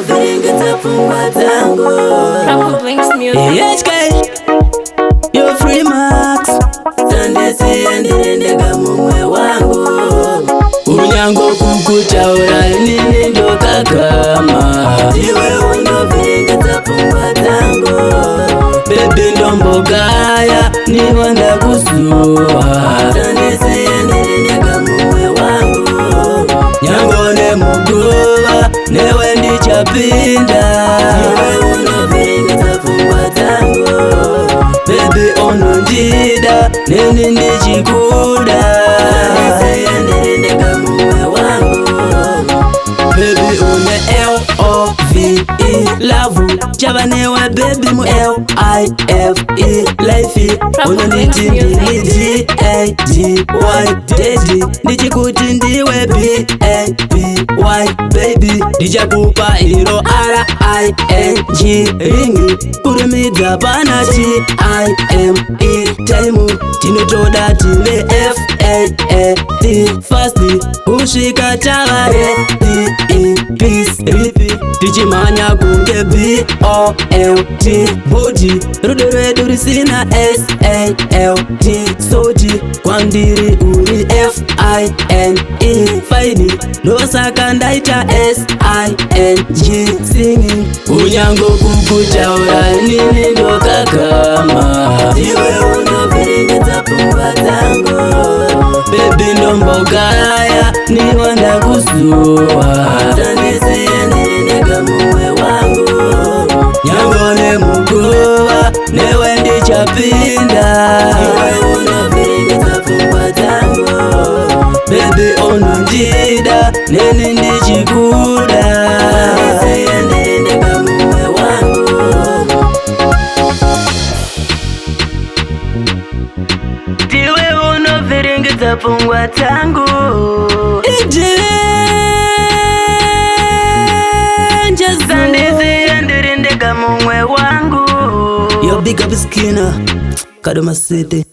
unoviringidza pfungwa dzangu. HK, yo free max. Sandisiya ndiri ndega mumwe wangu. Unyango kukutaura inini ndokagama. Iwe unoviringidza pfungwa dzangu. Baby ndombogaya niwa ndakuzuwa. Sandisiya ndiri ndega mumwe wangu. Nyango nemuguva newe ndichapinda. Iwe unoviringidza pfungwa dzangu. Baby unondida neni ndichikuda. Sandisiya ndiri ndega mumwe wangu. Baby une L-O-V-E love chava newe baby mu L-I-F-E life unonditi ndini G-A-G-Y daddy ndichikuti ndiwe B-A-B-Y baby ndichakupa iro R-I-N-G ringi kurumidza pana T-I-M-E time tinotoda tive F-A-A-D fast kusvika tavare peace ripi tichimhanya kunge B-O-L-T body rudo rwedu risina S-A-L-T soti kwandiri uri F-I-N-E faini ndosaka ndaita S-I-N-G singing unyango kukutaura nini ndokagama. Iwe unoviringidza pfungwa dzangu. Baby ndombogaya niwa ndakuzuwa. Sandisiya ndiri ndega mumwe wangu. Nyango nemuguva newe ndichapinda. Iwe unoviringidza pfungwa dzangu. Baby unondida neni ndichikuda. Sandisiya ndiri ndega mumwe wangu. Iwe unoviringidza pfungwa dzangu. Sandisiya ndiri ndega mumwe wangu. Yo big up Skinner, Kadoma City.